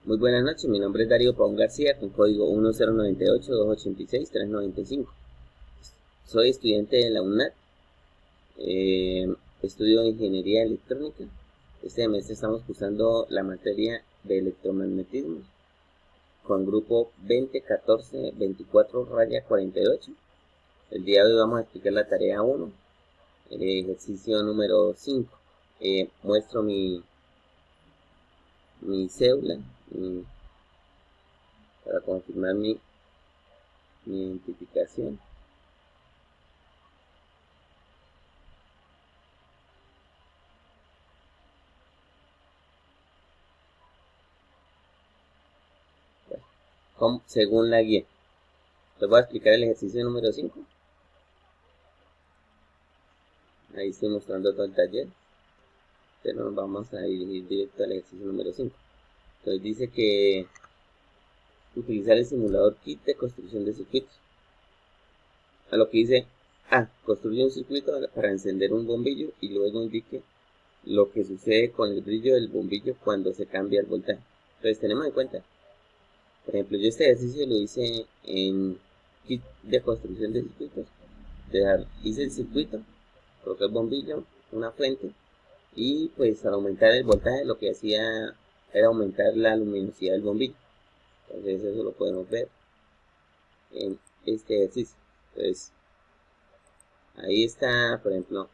Muy buenas noches, mi nombre es Darío Paun García con código 1098-286-395. Soy estudiante de la UNAD, estudio Ingeniería Electrónica. Este semestre estamos cursando la materia de electromagnetismo con grupo 2014-24-48. El día de hoy vamos a explicar la tarea 1, el ejercicio número 5. Muestro mi cédula para confirmar mi identificación. Según la guía. Les voy a explicar el ejercicio número 5. Ahí estoy mostrando todo el taller, pero nos vamos a dirigir directo al ejercicio número 5. Entonces dice que utilizar el simulador kit de construcción de circuitos. A lo que dice, construye un circuito para encender un bombillo y luego indique lo que sucede con el brillo del bombillo cuando se cambia el voltaje. Entonces tenemos en cuenta, por ejemplo, yo este ejercicio lo hice en kit de construcción de circuitos. Hice el circuito, coloqué el bombillo, una fuente, y pues al aumentar el voltaje lo que hacía era aumentar la luminosidad del bombillo. Entonces eso lo podemos ver en este ejercicio. Entonces ahí está, por ejemplo,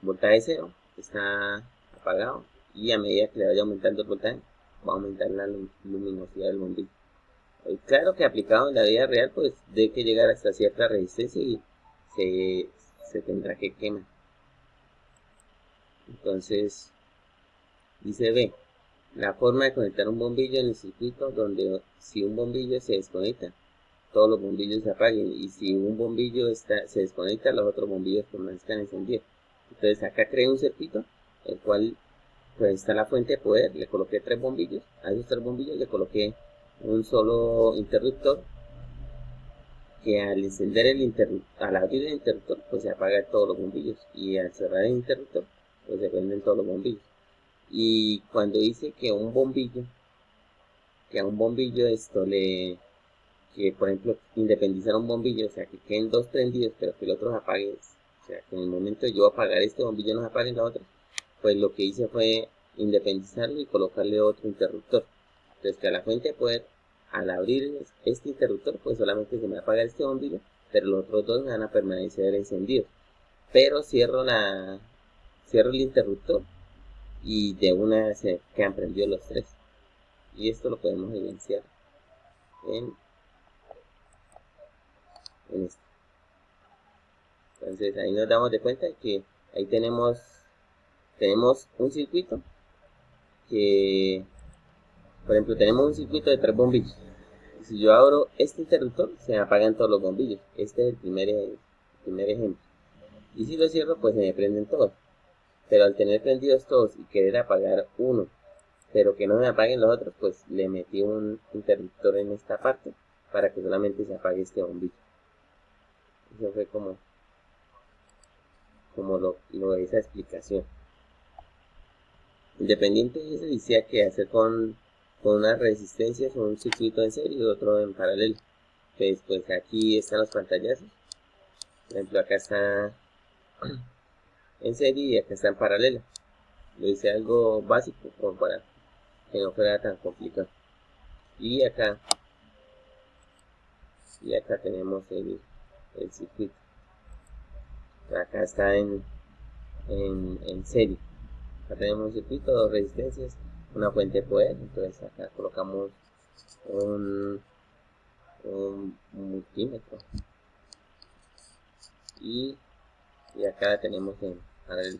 voltaje 0, está apagado, y a medida que le vaya aumentando el voltaje va a aumentar la luminosidad del bombillo. Claro que aplicado en la vida real pues debe que llegar hasta cierta resistencia y se tendrá que quemar. Entonces dice B, la forma de conectar un bombillo en el circuito, donde si un bombillo se desconecta, todos los bombillos se apaguen, y si un bombillo se desconecta, los otros bombillos permanezcan encendidos. Entonces acá creé un circuito, el cual pues está la fuente de poder, le coloqué 3 bombillos, a esos 3 bombillos le coloqué un solo interruptor, que al encender al abrir el interruptor, pues se apagan todos los bombillos, y al cerrar el interruptor, pues se prenden todos los bombillos. Y cuando dice que a un bombillo que por ejemplo independizar un bombillo, o sea que queden 2 prendidos pero que el otro se apague, o sea que en el momento de yo apagar este bombillo no se apague la otra, pues lo que hice fue independizarlo y colocarle otro interruptor. Entonces que a la fuente de poder, al abrir este interruptor, pues solamente se me va a apagar este bombillo, pero los otros dos me van a permanecer encendidos. Pero cierro el interruptor y de una se quedan prendidos los 3. Y esto lo podemos evidenciar en esto. Entonces ahí nos damos de cuenta que ahí tenemos un circuito que, por ejemplo, tenemos un circuito de 3 bombillos. Si yo abro este interruptor, se me apagan todos los bombillos. Este es el primer ejemplo. Y si lo cierro, pues se me prenden todos. Pero al tener prendidos todos y querer apagar uno, pero que no me apaguen los otros, pues le metí un interruptor en esta parte para que solamente se apague este bombillo. Eso fue como de esa explicación. Independiente de eso, decía que hacer con unas resistencias, un circuito en serie y otro en paralelo. Entonces, pues aquí están los pantallazos. Por ejemplo, acá está en serie y acá está en paralela. Lo hice algo básico como para que no fuera tan complicado. Y acá tenemos el circuito. Acá está en serie. Acá tenemos un circuito, 2 resistencias, una fuente de poder. Entonces acá colocamos un multímetro, y acá tenemos en paralelo.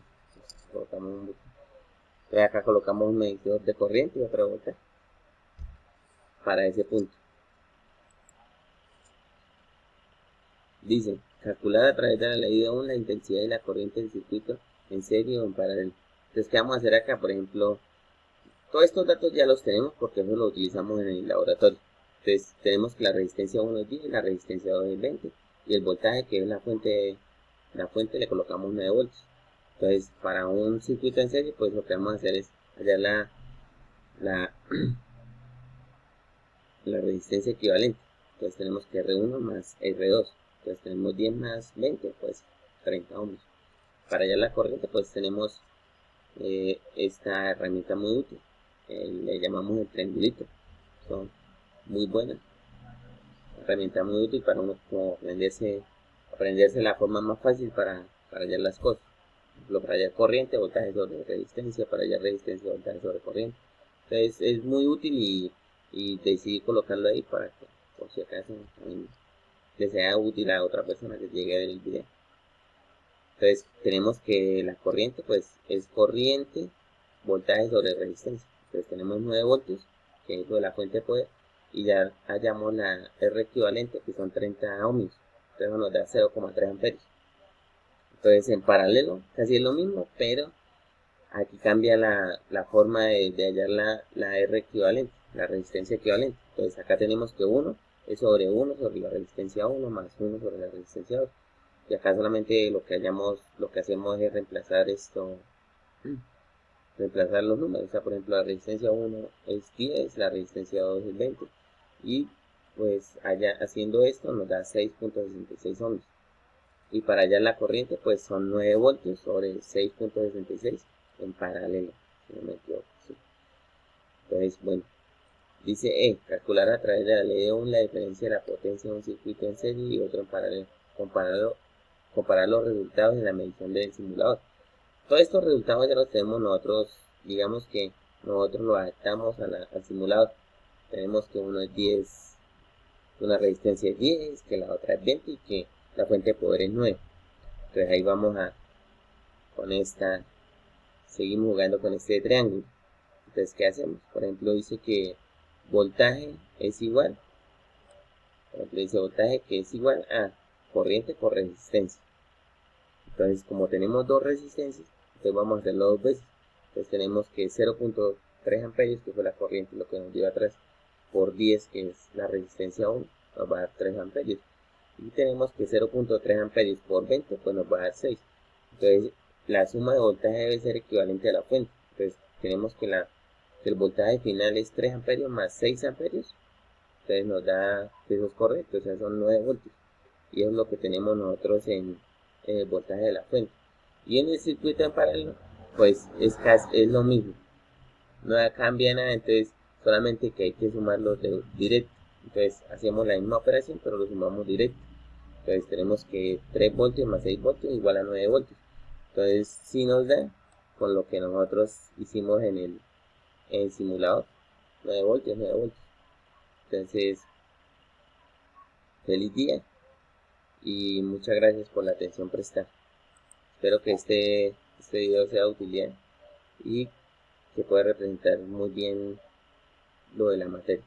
Acá colocamos un medidor de corriente y otro voltaje para ese punto. Dice, calcular a través de la ley de Ohm la intensidad y la corriente del circuito en serie o en paralelo. Entonces, ¿qué vamos a hacer acá? Por ejemplo, todos estos datos ya los tenemos porque eso lo utilizamos en el laboratorio. Entonces, tenemos que la resistencia 1 es 10, la resistencia 2 es 20, y el voltaje, que es la fuente le colocamos 9 voltios. Entonces, para un circuito en serie, pues lo que vamos a hacer es hallar la resistencia equivalente. Entonces tenemos que R1 más R2. Entonces tenemos 10 más 20, pues 30 ohms. Para hallar la corriente, pues tenemos esta herramienta muy útil. Le llamamos el triangulito. Son muy buenas. Herramienta muy útil para uno como aprenderse la forma más fácil para hallar las cosas. Por ejemplo, para hallar corriente, voltaje sobre resistencia, para hallar resistencia, voltaje sobre corriente. Entonces es muy útil y decidí colocarlo ahí para que, por si acaso, le sea útil a otra persona que llegue a ver el video. Entonces tenemos que la corriente pues es corriente, voltaje sobre resistencia. Entonces tenemos 9 voltios, que es lo de la fuente de poder, y ya hallamos la R equivalente, que son 30 ohms. Entonces nos da 0,3 amperios. Entonces en paralelo casi es lo mismo, pero aquí cambia la forma de hallar la R equivalente, la resistencia equivalente. Entonces acá tenemos que 1 es sobre 1 sobre la resistencia 1 más 1 sobre la resistencia 2. Y acá solamente lo que hacemos es reemplazar reemplazar los números. O sea, por ejemplo, la resistencia 1 es 10, la resistencia 2 es 20. Y pues allá haciendo esto nos da 6.66 ohms. Y para hallar la corriente pues son 9 voltios sobre 6.66 en paralelo, si no me equivoco. Sí. Entonces, bueno, dice calcular a través de la ley de Ohm la diferencia de la potencia de un circuito en serie y otro en paralelo. Comparar los resultados de la medición del simulador. Todos estos resultados ya los tenemos nosotros, digamos que nosotros los adaptamos al simulador. Tenemos que uno es 10, una resistencia es 10, que la otra es 20 y que la fuente de poder es 9. Entonces ahí vamos con esta, seguimos jugando con este triángulo. Entonces, ¿qué hacemos? Por ejemplo, dice que voltaje es igual, por ejemplo, dice voltaje que es igual a corriente por resistencia. Entonces, como tenemos dos resistencias, entonces vamos a hacerlo dos veces. Entonces tenemos que 0.3 amperios, que fue la corriente, lo que nos dio atrás, por 10, que es la resistencia 1, nos va a dar 3 amperios. Y tenemos que 0.3 amperios por 20, pues nos va a dar 6. Entonces, la suma de voltaje debe ser equivalente a la fuente. Entonces, tenemos que el voltaje final es 3 amperios más 6 amperios. Entonces nos da, eso es correcto, o sea, son 9 voltios. Y es lo que tenemos nosotros en el voltaje de la fuente. Y en el circuito en paralelo, pues es lo mismo. No cambia nada, entonces solamente que hay que sumarlos directo. Entonces hacemos la misma operación, pero lo sumamos directo. Entonces tenemos que 3 voltios más 6 voltios igual a 9 voltios. Entonces si nos da con lo que nosotros hicimos en el simulador. 9 voltios, 9 voltios. Entonces, feliz día y muchas gracias por la atención prestada. Espero que este video sea de utilidad y que pueda representar muy bien lo de la materia.